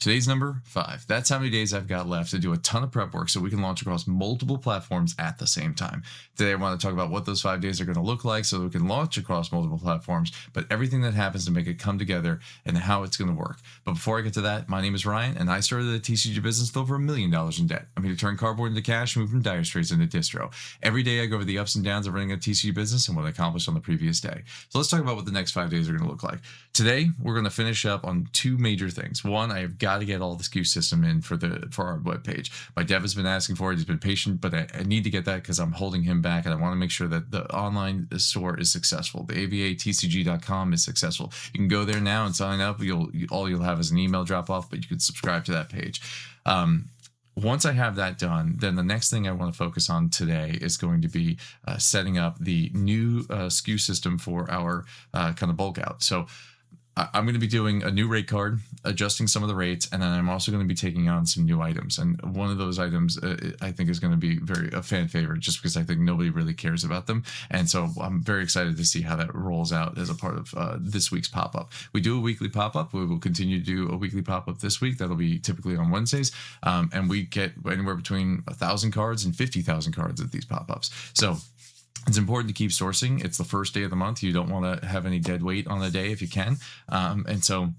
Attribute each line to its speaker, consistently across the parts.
Speaker 1: Today's number 5. That's how many days I've got left to do a ton of prep work so we can launch across multiple platforms at the same time. Today, I want to talk about what those 5 days are going to look like so that we can launch across multiple platforms, but everything that happens to make it come together and how it's going to work. But before I get to that, my name is Ryan, and I started a TCG business with over $1 million in debt. I'm here to turn cardboard into cash and move from dire straits into distro. Every day, I go over the ups and downs of running a TCG business and what I accomplished on the previous day. So let's talk about what the next 5 days are going to look like. Today, we're going to finish up on two major things. One, I have got to get all the SKU system in for our webpage. My dev has been asking for it. He's been patient, but I need to get that because I'm holding him back, and I want to make sure that the online store is successful. The AVA TCG.com is successful. You can go there now and sign up. All you'll have is an email drop off, but you can subscribe to that page. Once I have that done, then the next thing I want to focus on today is going to be setting up the new SKU system for our kind of bulk out. So I'm going to be doing a new rate card, adjusting some of the rates, and then I'm also going to be taking on some new items. And one of those items I think is going to be a fan favorite, just because I think nobody really cares about them. And so I'm very excited to see how that rolls out as a part of this week's pop-up. We do a weekly pop-up. We will continue to do a weekly pop-up this week. That'll be typically on Wednesdays. And we get anywhere between 1,000 cards and 50,000 cards at these pop-ups. So it's important to keep sourcing. It's the first day of the month. You don't want to have any dead weight on the day if you can. And so,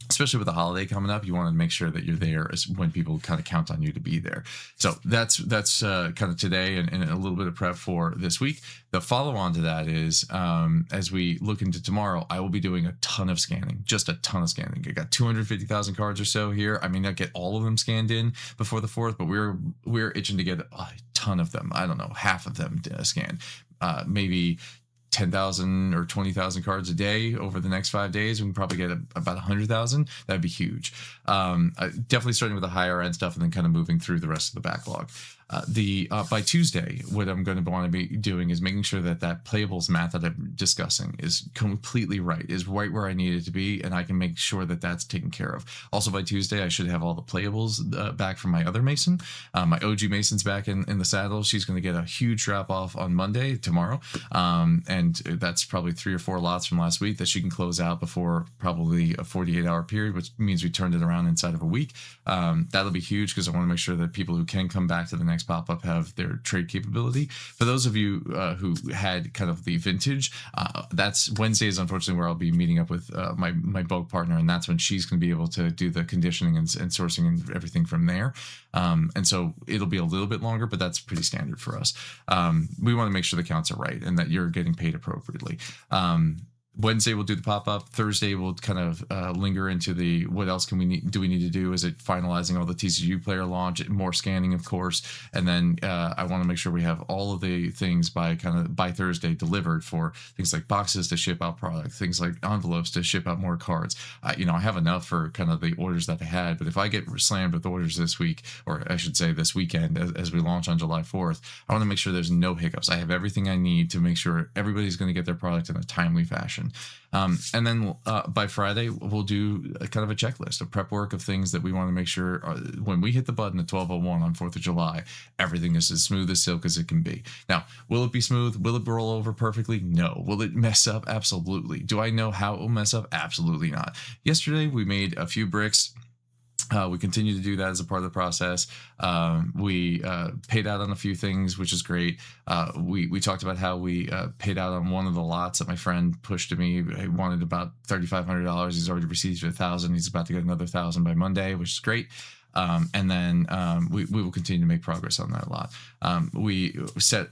Speaker 1: especially with the holiday coming up, you want to make sure that you're there when people kind of count on you to be there. So that's kind of today and a little bit of prep for this week. The follow on to that is as we look into tomorrow, I will be doing a ton of scanning, just a ton of scanning. I got 250,000 cards or so here. I may not get all of them scanned in before the 4th, but we're itching to get a ton of them. I don't know, half of them scanned. Maybe 10,000 or 20,000 cards a day over the next 5 days. We can probably get about 100,000. That'd be huge. Definitely starting with the higher end stuff and then kind of moving through the rest of the backlog. By Tuesday, what I'm going to want to be doing is making sure that playables math that I'm discussing is completely right, is right where I need it to be, and I can make sure that that's taken care of. Also, by Tuesday, I should have all the playables back from my other Mason. My OG Mason's back in the saddle. She's going to get a huge drop off on Monday, tomorrow, and that's probably 3 or 4 lots from last week that she can close out before probably a 48-hour period, which means we turned it around inside of a week. That'll be huge because I want to make sure that people who can come back to the next pop-up have their trade capability. For those of you who had kind of the vintage, that's Wednesdays, unfortunately, where I'll be meeting up with my bulk partner, and that's when she's going to be able to do the conditioning and sourcing and everything from there. And so it'll be a little bit longer, but that's pretty standard for us. We want to make sure the counts are right and that you're getting paid appropriately. Wednesday we'll do the pop-up. Thursday we'll kind of linger into the what else do we need to do? Is it finalizing all the TCG player launch, more scanning, of course, and then I want to make sure we have all of the things by Thursday delivered for things like boxes to ship out product, things like envelopes to ship out more cards. I have enough for kind of the orders that I had, but if I get slammed with orders this week, or I should say this weekend, as we launch on July 4th, I want to make sure there's no hiccups. I have everything I need to make sure everybody's going to get their product in a timely fashion. And then by Friday, we'll do kind of a checklist, a prep work of things that we want to make sure when we hit the button at 12:01 on 4th of July, everything is as smooth as silk as it can be. Now, will it be smooth? Will it roll over perfectly? No. Will it mess up? Absolutely. Do I know how it will mess up? Absolutely not. Yesterday, we made a few bricks. We continue to do that as a part of the process. We paid out on a few things, which is great. We talked about how we paid out on one of the lots that my friend pushed to me. He wanted about $3,500. He's already received $1,000. He's about to get another $1,000 by Monday, which is great. And then we will continue to make progress on that lot. We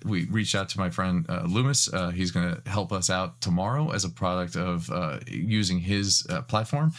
Speaker 1: reached out to my friend Loomis. He's going to help us out tomorrow as a product of using his platform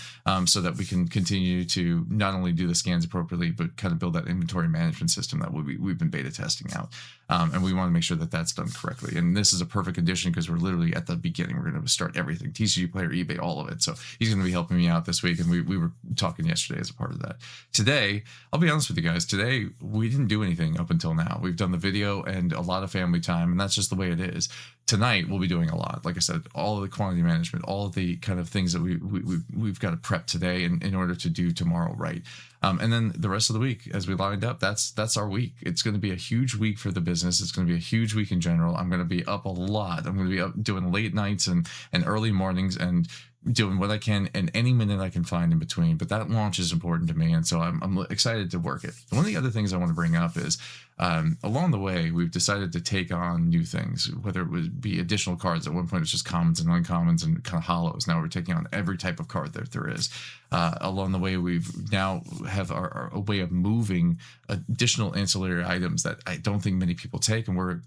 Speaker 1: so that we can continue to not only do the scans appropriately, but kind of build that inventory management system that we've been beta testing out. And we want to make sure that that's done correctly. And this is a perfect condition because we're literally at the beginning. We're going to start everything, TCG Player, eBay, all of it. So he's going to be helping me out this week. And we were talking yesterday as a part of that. Today, I'll be honest with you guys, today we didn't do anything up until now. We've done the video and a lot of family time, and that's just the way it is. Tonight, we'll be doing a lot. Like I said, all of the quantity management, all of the kind of things that we've got to prep today in order to do tomorrow right. And then the rest of the week, as we lined up, that's our week. It's going to be a huge week for the business. It's going to be a huge week in general. I'm going to be up a lot. I'm going to be up doing late nights and early mornings and doing what I can and any minute I can find in between. But that launch is important to me, and so I'm excited to work it. One of the other things I want to bring up is along the way we've decided to take on new things, whether it would be additional cards. At one point it's just commons and uncommons and kind of hollows. Now we're taking on every type of card that there is. Along the way we've now have a way of moving additional ancillary items that I don't think many people take, and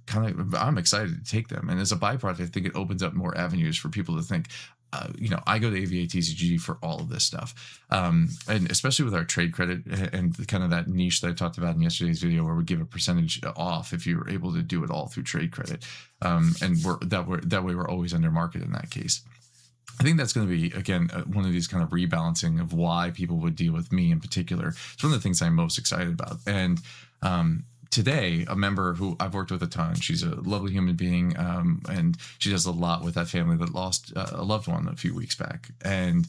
Speaker 1: I'm excited to take them. And as a byproduct, I think it opens up more avenues for people to think, I go to AVA TCG for all of this stuff. And especially with our trade credit and kind of that niche that I talked about in yesterday's video, where we give a percentage off if you're able to do it all through trade credit. And that way we're always under market in that case. I think that's going to be, again, one of these kind of rebalancing of why people would deal with me in particular. It's one of the things I'm most excited about. And today, a member who I've worked with a ton, she's a lovely human being, and she does a lot with that family that lost a loved one a few weeks back. And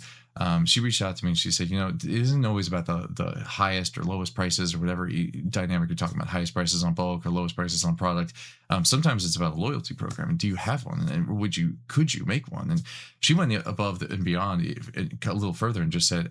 Speaker 1: she reached out to me and she said, it isn't always about the highest or lowest prices or whatever dynamic you're talking about, highest prices on bulk or lowest prices on product. Sometimes it's about a loyalty program. And do you have one? And could you make one? And she went above and beyond a little further and just said,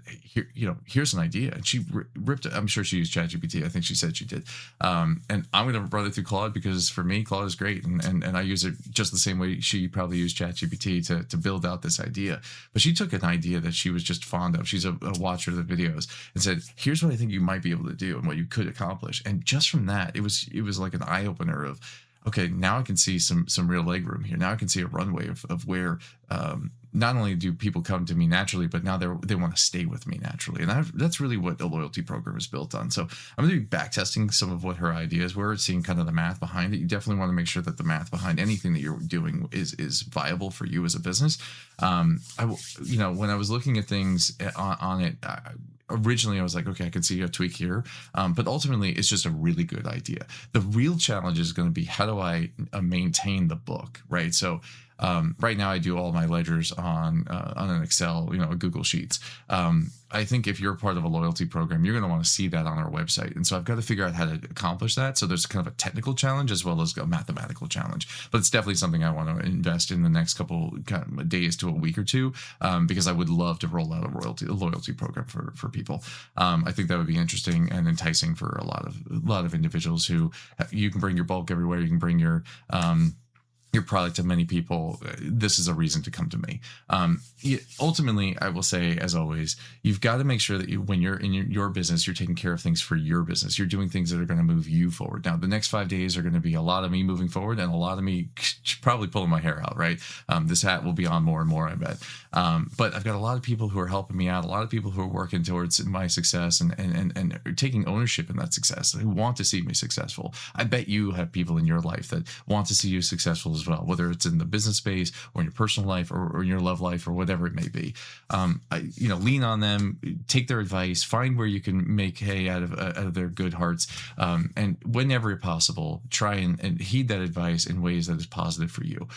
Speaker 1: here's an idea. And she ripped it. I'm sure she used ChatGPT. I think she said she did. And I'm going to run it through Claude because for me, Claude is great. And I use it just the same way she probably used ChatGPT to build out this idea. But she took an idea that she was just fond of. She's a watcher of the videos and said, here's what I think you might be able to do and what you could accomplish. And just from that, it was like an eye opener of, okay, now I can see some real leg room here. Now I can see a runway of where not only do people come to me naturally, but now they want to stay with me naturally. And that's really what a loyalty program is built on. So I'm going to be back testing some of what her ideas were, seeing kind of the math behind it. You definitely want to make sure that the math behind anything that you're doing is viable for you as a business. When I was looking at things on it, originally I was like, okay, I can see a tweak here. But ultimately it's just a really good idea. The real challenge is going to be, how do I maintain the book, right? So right now I do all my ledgers on an Excel, a Google Sheets. I think if you're part of a loyalty program, you're going to want to see that on our website. And so I've got to figure out how to accomplish that. So there's kind of a technical challenge as well as a mathematical challenge. But it's definitely something I want to invest in the next couple kind of days to a week or two, because I would love to roll out a loyalty program for people. I think that would be interesting and enticing for a lot of individuals who you can bring your bulk everywhere. You can bring your product to many people. This is a reason to come to me. Ultimately, I will say, as always, you've got to make sure that when you're in your business, you're taking care of things for your business. You're doing things that are going to move you forward. Now, the next 5 days are going to be a lot of me moving forward and a lot of me probably pulling my hair out, right? This hat will be on more and more, I bet. But I've got a lot of people who are helping me out, a lot of people who are working towards my success and taking ownership in that success, who want to see me successful. I bet you have people in your life that want to see you successful as well, whether it's in the business space or in your personal life or in your love life or whatever it may be. Lean on them, take their advice, find where you can make hay out of their good hearts, and whenever possible, try and heed that advice in ways that is positive for you.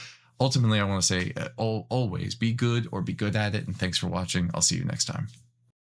Speaker 1: Ultimately, I want to say, always be good or be good at it. And thanks for watching. I'll see you next time.